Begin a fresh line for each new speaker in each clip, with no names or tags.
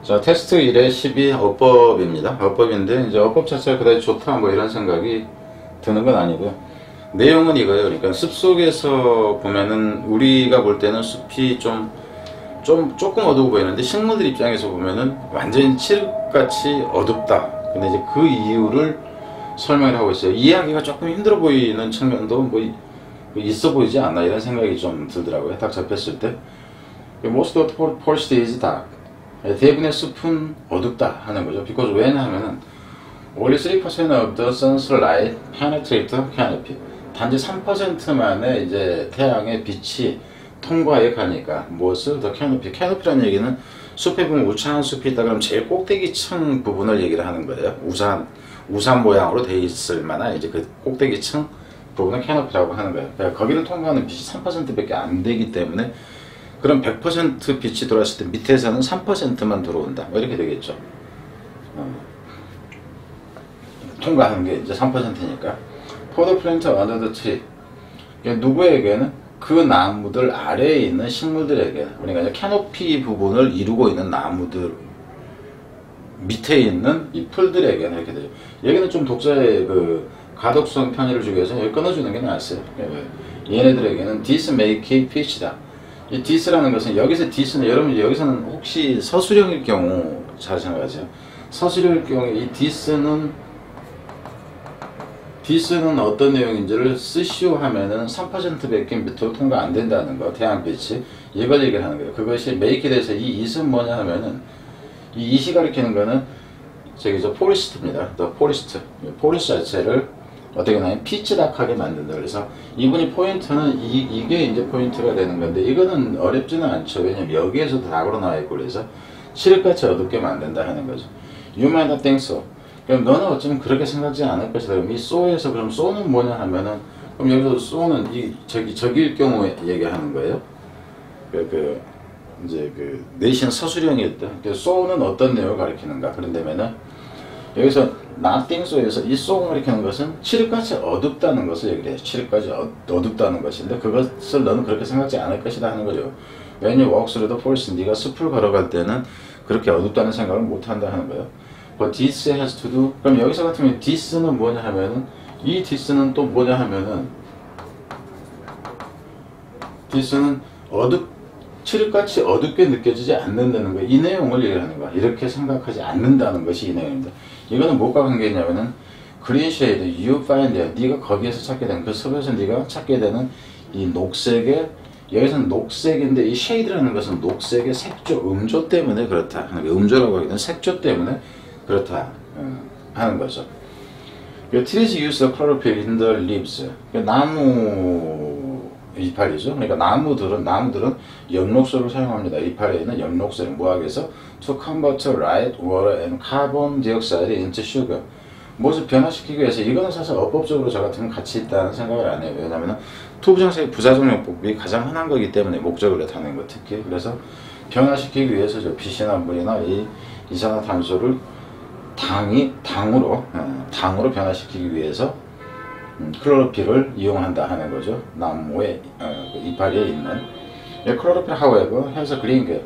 자, 테스트 1의 12 어법입니다. 어법인데, 이제 어법 자체가 그다지 좋다, 뭐 이런 생각이 드는 건 아니고요. 내용은 이거예요. 그러니까 숲속에서 보면은, 우리가 볼 때는 숲이 조금 어두워 보이는데, 식물들 입장에서 보면은 완전히 칠흑같이 어둡다. 근데 이제 그 이유를 설명을 하고 있어요. 이해하기가 조금 힘들어 보이는 측면도 뭐 있어 보이지 않나, 이런 생각이 좀 들더라고요. 딱 접했을 때. Most of the forest is dark. 대부분의 숲은 어둡다 하는 거죠. Because 왜냐하면은 only 3% of the sun's light penetrate the canopy. 단지 3%만의 이제 태양의 빛이 통과해 가니까 무엇을 the canopy. canopy라는 얘기는 숲에 보면 우창한 숲이 있다 그러면 제일 꼭대기층 부분을 얘기를 하는 거예요. 우산 모양으로 되어 있을 만한 이제 그 꼭대기층 부분을 canopy라고 하는 거예요. 그러니까 거기를 통과하는 빛이 3%밖에 안 되기 때문에, 그럼 100% 빛이 들어왔을 때 밑에서는 3%만 들어온다, 뭐 이렇게 되겠죠. 통과하는 게 이제 3%니까. For the plant under the tree. 누구에게는? 그 나무들 아래에 있는 식물들에게, 그러니까 캐노피 부분을 이루고 있는 나무들 밑에 있는 이 풀들에게는 이렇게 되죠. 여기는 좀 독자의 그 가독성 편의를 주기 위해서 여기 끊어주는 게 나았어요. 얘네들에게는 this make it pitch다. 이 this라는 것은, 여기서 this는, 여러분 여기서는 혹시 서술형일 경우 잘 생각하세요. 서술형일 경우 이 this는 어떤 내용인지를 쓰시오 하면은 3%밖에 밑으로 통과 안 된다는 거, 태양빛이. 이걸 얘기를 하는 거예요. 그것이 make it에서 이 it은 뭐냐 하면은, 이 it이 가리키는 거는 저기서 forest입니다. the forest. forest 자체를 어떻게 하냐면 피치닥하게 만든다. 그래서 이분이 포인트는 이게 이제 포인트가 되는 건데, 이거는 어렵지는 않죠. 왜냐면 여기에서도 다으로 나와 있고, 그래서 칠흑같이 어둡게 만든다 하는 거죠. You might not think so. 그럼 너는 어쩌면 그렇게 생각하지 않을 것이다. 그럼 이 so에서, 그럼 so는 뭐냐 하면은, 그럼 여기서 so는 저기일 경우에 얘기하는 거예요. 이제 내신 서술형이었다. so는 어떤 내용을 가리키는가. 그런다면은 여기서 nothing so에서 이 so를 가리키는 것은 칠흑같이 어둡다는 것을 얘기를 해요. 칠흑같이 어둡다는 것인데, 그것을 너는 그렇게 생각하지 않을 것이다 하는 거죠. When you walk through the forest, 네가 숲을 걸어갈 때는 그렇게 어둡다는 생각을 못 한다 하는 거예요. But this has to do. 그럼 여기서 같으면 this는 뭐냐 하면은, 이 this는 또 뭐냐 하면은, this는 칠흑같이 어둡게 느껴지지 않는다는 거예요. 이 내용을 얘기하는 거야. 이렇게 생각하지 않는다는 것이 이 내용입니다. 이거는 뭐가 관계냐면은, green shade, you find there. 네가 거기에서 찾게 되는, 그 숲에서 네가 찾게 되는 이 녹색의, 여기서는 녹색인데, 이 shade라는 것은 녹색의 색조, 음조 때문에 그렇다. 음조라고 하기는 색조 때문에 그렇다 하는 거죠. trees use the chlorophyll in the leaves. 나무 이파리죠. 그러니까 나무들은 엽록소를 사용합니다. 이파리에 있는 엽록소를 뭐하기 위해서? To convert light, water, and carbon dioxide into sugar. 무엇을 변화시키기 위해서. 이거는 사실 어법적으로 저 같으면 같이 있다는 생각을 안 해요. 왜냐하면 투부정사의 부사적용법이 가장 흔한 거기 때문에, 목적으로 다는 거 특히. 그래서 변화시키기 위해서죠. 빛이나 물이나 이 이산화탄소를 당으로 변화시키기 위해서 클로로필을 이용한다 하는 거죠. 나무의 이파리에 있는. 클로로필 however has a green 게.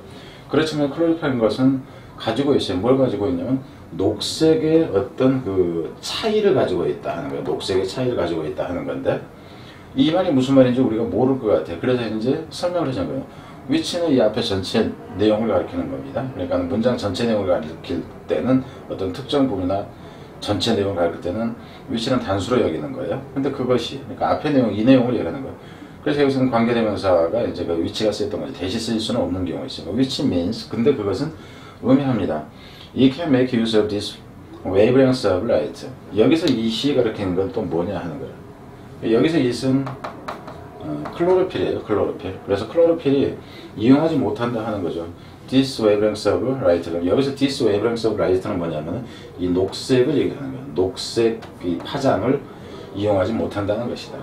그렇지만 클로로필인 것은 가지고 있어요. 뭘 가지고 있냐면 녹색의 어떤 그 차이를 가지고 있다 하는 거예요. 녹색의 차이를 가지고 있다 하는 건데, 이 말이 무슨 말인지 우리가 모를 것 같아요. 그래서 이제 설명을 해준 거예요. which는 이 앞에 전체 내용을 가리키는 겁니다. 그러니까 문장 전체 내용을 가리킬 때는, 어떤 특정 부분이나 전체 내용을 가리킬 때는 which는 단수로 여기는 거예요. 근데 그것이, 그러니까 앞에 내용, 이 내용을 얘기하는 거예요. 그래서 여기서는 관계대명사가 이제 그 which가 쓰였던 거지, 대시 쓸 수는 없는 경우가 있어요. which means, 근데 그것은 의미합니다. You can make use of this wavelength of light. 여기서 이 시 가리키는 건 또 뭐냐 하는 거예요. 여기서 이은 클로로필이에요. 클로로필. 그래서 클로로필이 이용하지 못한다 하는 거죠. This wavelength of light. 여기서 this wavelength of light는 뭐냐면 이 녹색을 얘기하는 거예요. 녹색 이 파장을 이용하지 못한다는 것이다.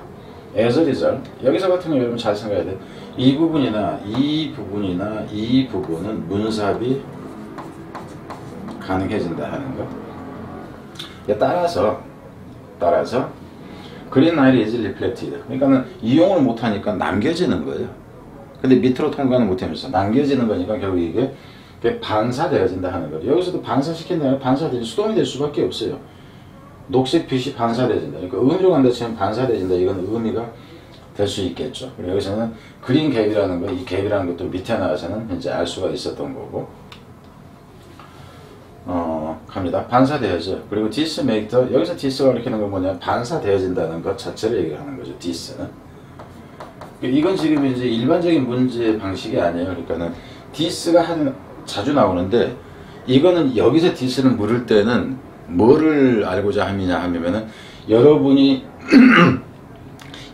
As a result, 여기서 같은 경우 여러분 잘 생각해야 돼. 이 부분이나 이 부분은 문삽이 가능해진다 하는 거. 따라서 green light is reflected. 그러니까는 이용을 못하니까 남겨지는 거예요. 근데 밑으로 통과는 못하면서 남겨지는 거니까 결국 이게 그게 반사되어진다 하는 거죠. 여기서도 반사시킨다면 반사되지 수동이 될 수밖에 없어요. 녹색 빛이 반사되어진다. 그러니까 의미로 간다 치면 반사되어진다. 이건 의미가 될 수 있겠죠. 그리고 여기서는 그린 갭이라는 거, 이 갭이라는 것도 밑에 나와서는 이제 알 수가 있었던 거고. 갑니다. 반사되어져. 그리고 디스 메이터, 여기서 디스가 가리키는 건 뭐냐? 반사되어진다는 것 자체를 얘기하는 거죠. 디스는. 이건 지금 이제 일반적인 문제 방식이 아니에요. 그러니까는 디스가 자주 나오는데, 이거는 여기서 디스를 물을 때는 뭐를 알고자 하면은 여러분이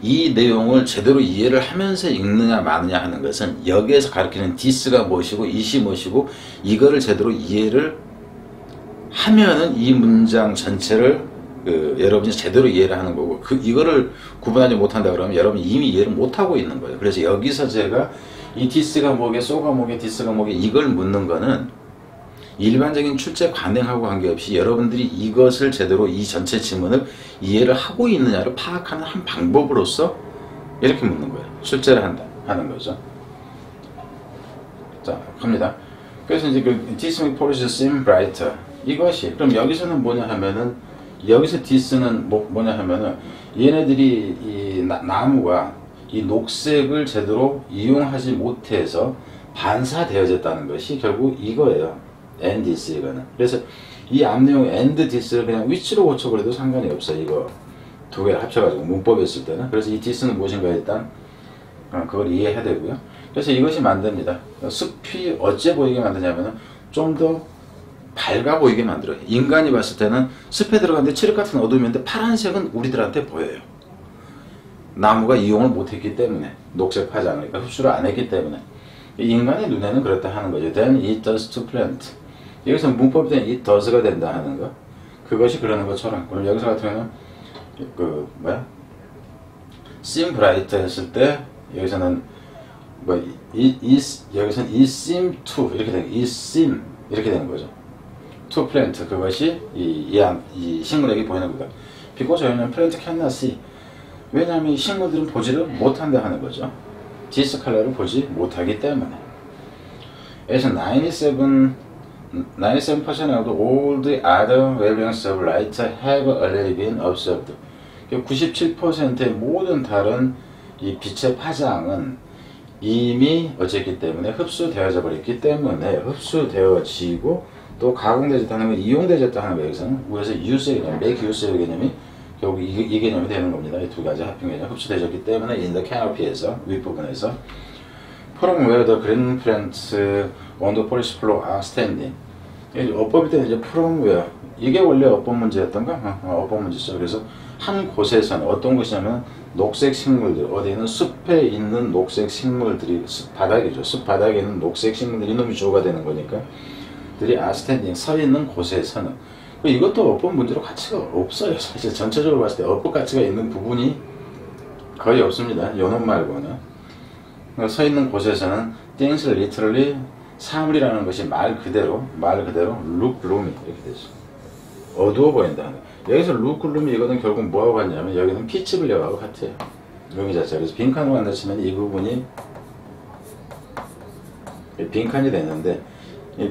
이 내용을 제대로 이해를 하면서 읽느냐 마느냐 하는 것은 여기에서 가르치는 디스가 무엇이고 이시 무엇이고 이거를 제대로 이해를 하면은 이 문장 전체를 여러분이 제대로 이해를 하는 거고, 이거를 구분하지 못한다 그러면 여러분이 이미 이해를 못하고 있는 거예요. 그래서 여기서 제가 이 디스가 뭐게, 쏘가 뭐게, 디스가 뭐게 이걸 묻는 거는 일반적인 출제 관행하고 관계없이 여러분들이 이것을 제대로 이 전체 지문을 이해를 하고 있느냐를 파악하는 한 방법으로서 이렇게 묻는 거예요. 출제를 하는 거죠. 자, 갑니다. 그래서 이제 This makes policy seem brighter. 이것이, 그럼 여기서는 뭐냐 하면은, 여기서 디스는 뭐냐 하면은, 얘네들이 이 나무가 이 녹색을 제대로 이용하지 못해서 반사되어졌다는 것이 결국 이거예요. and this 이거는. 그래서 이 앞 내용 and this를 그냥 위치로 고쳐버려도 상관이 없어. 이거 두 개를 합쳐가지고 문법에 쓸 때는. 그래서 이 this는 무엇인가 일단 그걸 이해해야 되고요. 그래서 이것이 만듭니다. 숲이 어째 보이게 만드냐면은 좀 더 밝아 보이게 만들어요. 인간이 봤을 때는 숲에 들어갔는데 칠흑 같은 어둠인데 파란색은 우리들한테 보여요. 나무가 이용을 못했기 때문에, 녹색 파장을, 그러니까 흡수를 안 했기 때문에. 인간의 눈에는 그렇다 하는 거죠. Then it does to plant. 여기서 문법 때는 it does가 된다 하는 거. 그것이 그러는 것처럼. 그럼 여기서 같으면은, seem bright 했을 때, 여기서는, 여기서는 it seem to, 이렇게 되는, it seem, 이렇게 되는 거죠. to plant. 그것이 이 식물에게 보이는 거다. Because 저희는 plant cannot see. 왜냐하면 이 식물들은 보지를 못한다 하는 거죠. 디스 컬러를 보지 못하기 때문에. 그래서 97% of all the other wavelengths of light have already been observed. 97%의 모든 다른 이 빛의 파장은 이미 어쨌기 때문에 흡수되어져 버렸기 때문에, 흡수되어지고 또 가공되졌다는 건 이용되졌다는 거예요. 여기서는 그래서 use의 개념, make use의 개념이 결국 이 개념이 되는 겁니다. 이 두 가지 합병 개념. 흡수되졌기 때문에 in the canopy에서, 윗부분에서 from where the green plants on the forest floor are standing. 어법일 때는 이제 from where, 이게 원래 어법 문제였던가? 어법 문제죠. 그래서 한 곳에서는 어떤 곳이냐면 녹색 식물들, 어디 있는 숲에 있는 녹색 식물들이, 숲 바닥이죠. 숲 바닥에 있는 녹색 식물들이 이놈이 주어가 되는 거니까 들이 are standing, 서 있는 곳에서는. 이것도 어법 문제로 가치가 없어요. 사실 전체적으로 봤을 때 어법 가치가 있는 부분이 거의 없습니다. 요놈 말고는. 서 있는 곳에서는 things literally, 사물이라는 것이 말 그대로 look gloomy 이렇게 되죠. 어두워 보인다. 여기서 look gloomy 이거는 결국 뭐하고 같냐면 여기는 피치 블랙하고 같아요. 의미 자체가. 그래서 빈칸으로 간다 치면 이 부분이 빈칸이 됐는데,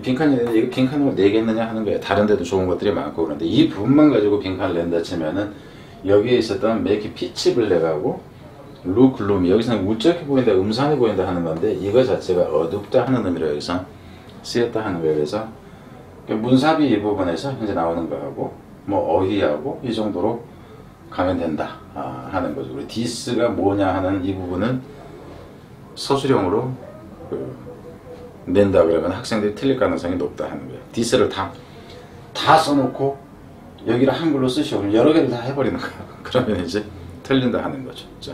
빈칸이 되는데 이거 빈칸으로 내겠느냐 하는 거예요. 다른 데도 좋은 것들이 많고. 그런데 이 부분만 가지고 빈칸을 낸다 치면은 여기에 있었던 make 피치 블랙하고 look gloomy, 여기서는 우쩍해 보인다, 음산해 보인다 하는 건데 이거 자체가 어둡다 하는 의미로 여기서 쓰였다 하는 거예요. 그래서 문사비 이 부분에서 현재 나오는 거하고 뭐 어휘하고 이 정도로 가면 된다 하는 거죠. 그리고 this가 뭐냐 하는 이 부분은 서술형으로 낸다 그러면 학생들이 틀릴 가능성이 높다 하는 거예요. this를 다 써놓고 여기를 한글로 쓰시오. 여러 개를 다 해버리는 거예요. 그러면 이제 틀린다 하는 거죠. 자.